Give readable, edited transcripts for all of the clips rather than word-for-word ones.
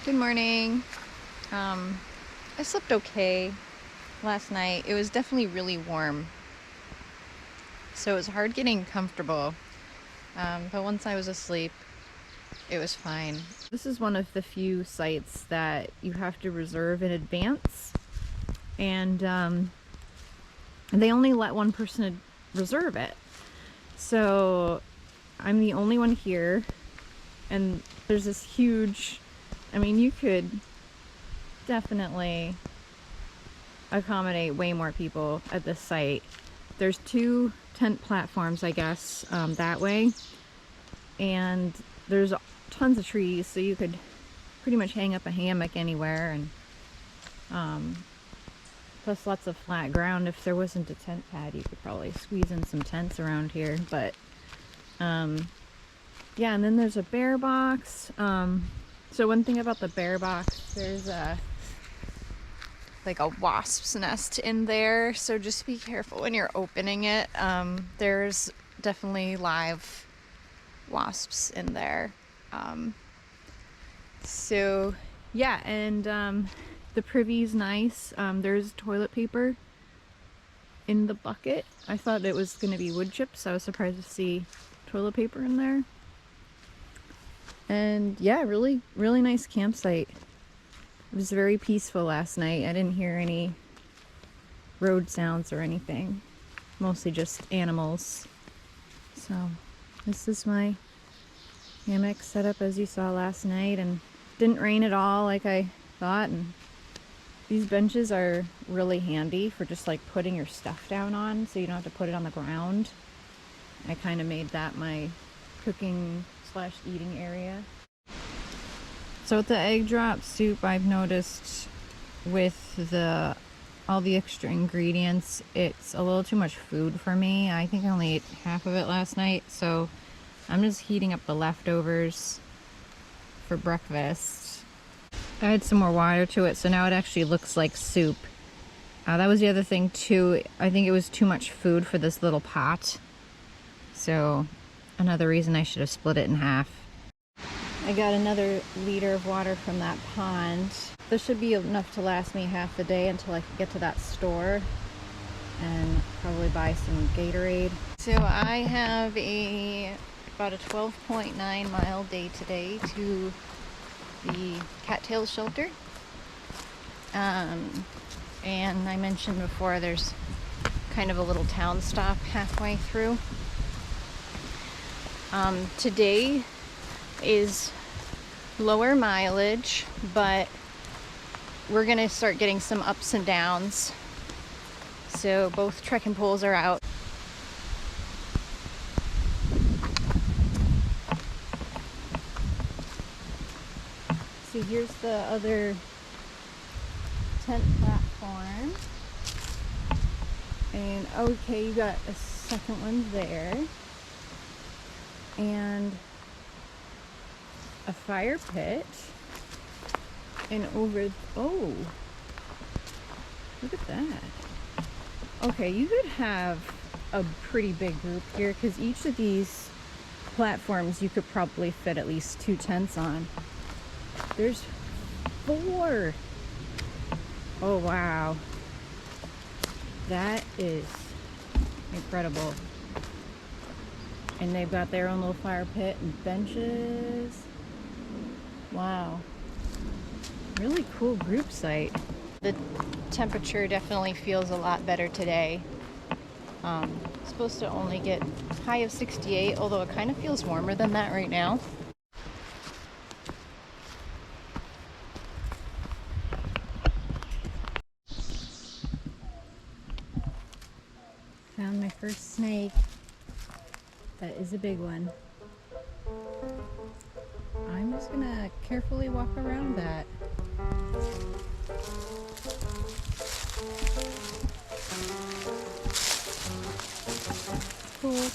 Good morning. I slept okay last night. It was definitely really warm, so it was hard getting comfortable. But once I was asleep, it was fine. This is one of the few sites that you have to reserve in advance, and they only let one person reserve it. So I'm the only one here, and there's this huge, I mean, you could definitely accommodate way more people at this site. There's 2 tent platforms, I guess, that way, and there's tons of trees, so you could pretty much hang up a hammock anywhere, and plus lots of flat ground. If there wasn't a tent pad, you could probably squeeze in some tents around here. But yeah, and then there's a bear box. So one thing about the bear box, there's like a wasp's nest in there, so just be careful when you're opening it. There's definitely live wasps in there. So yeah, and the privy's nice. There's toilet paper in the bucket. I thought it was going to be wood chips. I was surprised to see toilet paper in there. And yeah, really nice campsite. It was very peaceful last night. I didn't hear any road sounds or anything. Mostly just animals. So this is my hammock set up as you saw last night, and didn't rain at all like I thought. And these benches are really handy for just like putting your stuff down on, so you don't have to put it on the ground. I kind of made that my cooking / eating area. So with the egg drop soup, I've noticed with all the extra ingredients, it's a little too much food for me. I think I only ate half of it last night, so I'm just heating up the leftovers for breakfast. I had some more water to it, so now it actually looks like soup. That was the other thing too. I think it was too much food for this little pot. So another reason I should have split it in half. I got another liter of water from that pond. This should be enough to last me half the day until I can get to that store and probably buy some Gatorade. So I have about a 12.9 mile day today to the Cattails Shelter. And I mentioned before, there's kind of a little town stop halfway through. Today is lower mileage, but we're gonna start getting some ups and downs. So both trekking poles are out. So here's the other tent platform. And okay, you got a second one there. And a fire pit. And over, oh, look at that. Okay, you could have a pretty big group here, because each of these platforms you could probably fit at least 2 tents on. There's 4. Oh wow, that is incredible. And they've got their own little fire pit and benches. Wow, really cool group site. The temperature definitely feels a lot better today. It's supposed to only get high of 68, although it kind of feels warmer than that right now. Found my first snake. That is a big one. I'm just gonna carefully walk around that. Cool.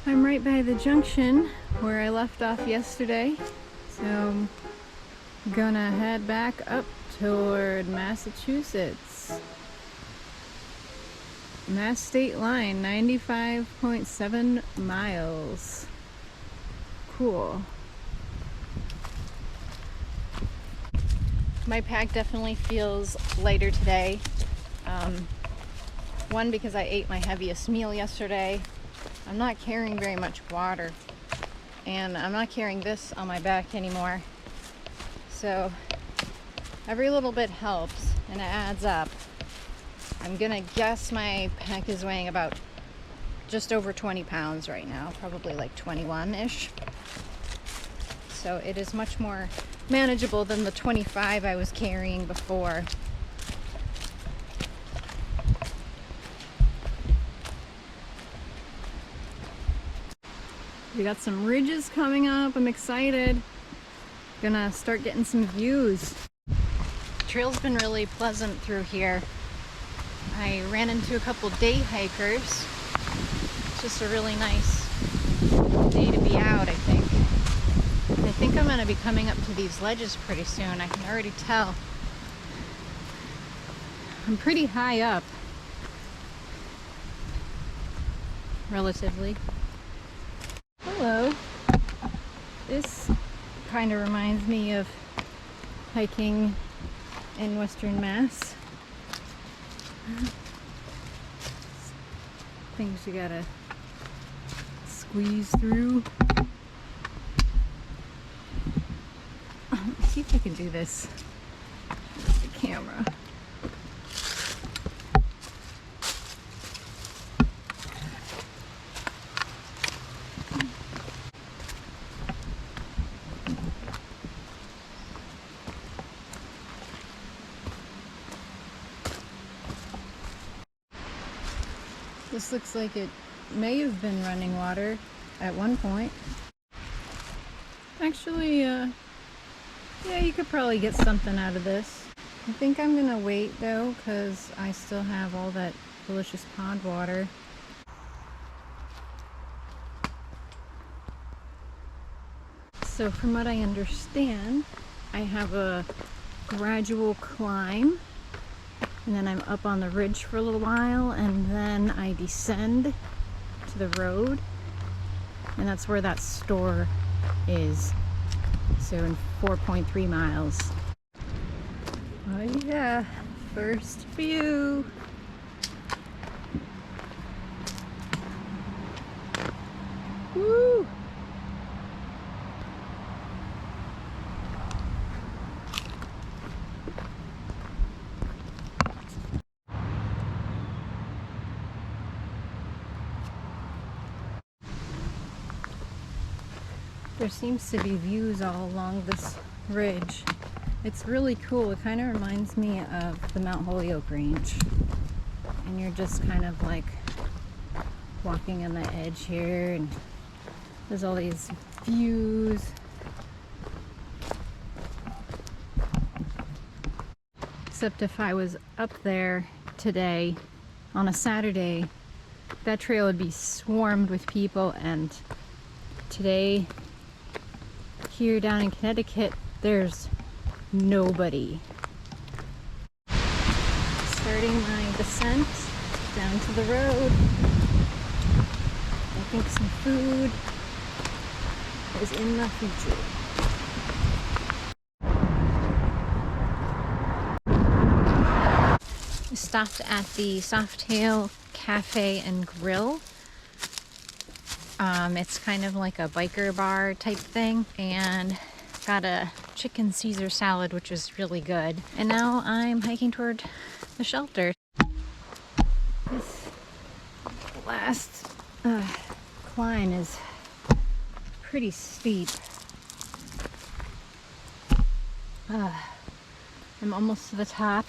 I'm right by the junction where I left off yesterday, so I'm gonna head back up toward Massachusetts. Mass state line, 95.7 miles. Cool. My pack definitely feels lighter today. One, because I ate my heaviest meal yesterday. I'm not carrying very much water, and I'm not carrying this on my back anymore. So every little bit helps and it adds up. I'm gonna guess my pack is weighing about just over 20 pounds right now, probably like 21-ish. So it is much more manageable than the 25 I was carrying before. We got some ridges coming up. I'm excited. Gonna start getting some views. The trail's been really pleasant through here. I ran into a couple day hikers. It's just a really nice day to be out, I think. I think I'm gonna be coming up to these ledges pretty soon. I can already tell. I'm pretty high up, relatively. Hello. This kind of reminds me of hiking in Western Mass. Things you gotta squeeze through. Let me see if I can do this with the camera. This looks like it may have been running water at one point. Actually, yeah, you could probably get something out of this. I think I'm gonna wait though, because I still have all that delicious pond water. So from what I understand, I have a gradual climb, and then I'm up on the ridge for a little while, and then I descend to the road, and that's where that store is. So in 4.3 miles. Oh yeah, first view. Woo! There seems to be views all along this ridge. It's really cool. It kind of reminds me of the Mount Holyoke Range. And you're just kind of like walking on the edge here, and there's all these views. Except if I was up there today on a Saturday, that trail would be swarmed with people, and today here down in Connecticut, there's nobody. Starting my descent down to the road. I think some food is in the future. We stopped at the Softail Cafe and Grill. It's kind of like a biker bar type thing, and got a chicken Caesar salad, which is really good. And now I'm hiking toward the shelter. This last climb is pretty steep. I'm almost to the top.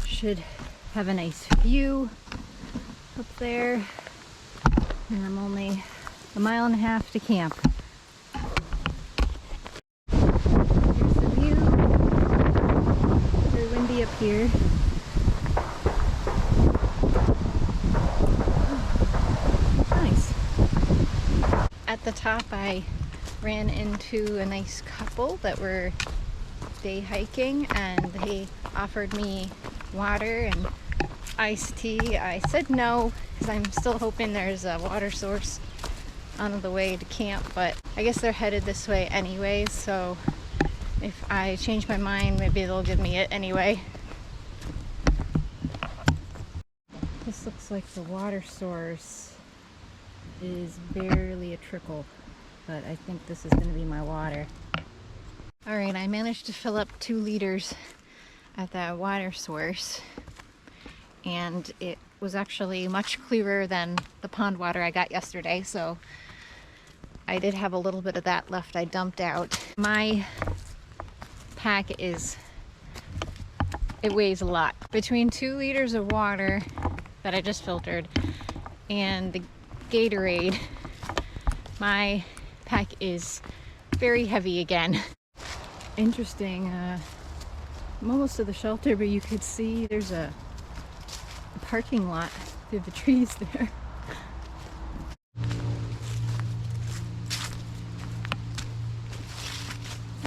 Should have a nice view up there. And I'm only a mile and a half to camp. Here's the view. Very windy up here. Nice. At the top, I ran into a nice couple that were day hiking, and they offered me water and iced tea. I said no, because I'm still hoping there's a water source on the way to camp, but I guess they're headed this way anyway, so If I change my mind, maybe they'll give me it anyway. This looks like the water source is barely a trickle, but I think this is going to be my water. All right, I managed to fill up 2 liters at that water source, and it was actually much clearer than the pond water I got yesterday, so I did have a little bit of that left I dumped out. My pack it weighs a lot. Between 2 liters of water that I just filtered and the Gatorade, my pack is very heavy again. Interesting, I'm almost to the shelter, but you could see there's a parking lot through the trees there.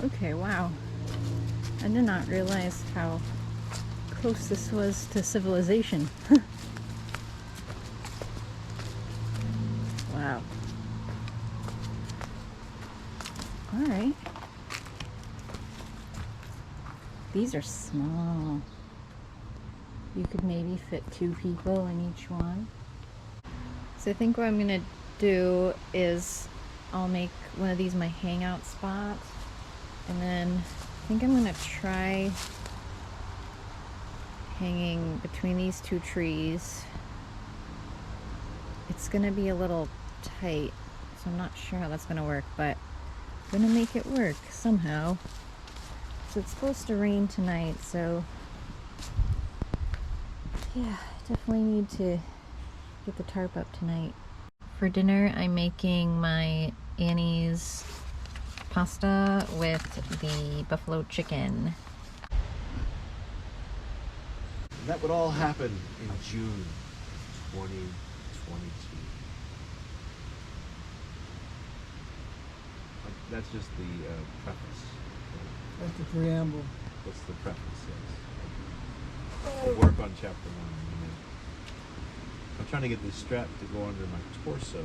Okay, wow. I did not realize how close this was to civilization. Wow. All right. These are small. You could maybe fit 2 people in each one. So I think what I'm gonna do is I'll make one of these my hangout spots, and then I think I'm gonna try hanging between these 2 trees. It's gonna be a little tight, so I'm not sure how that's gonna work, but I'm gonna make it work somehow. So it's supposed to rain tonight, so yeah, definitely need to get the tarp up tonight. For dinner, I'm making my Annie's pasta with the buffalo chicken. That would all happen in June 2022. That's just the preface. That's the preamble. That's the preface, yes. We'll work on chapter 1. I'm trying to get this strap to go under my torso.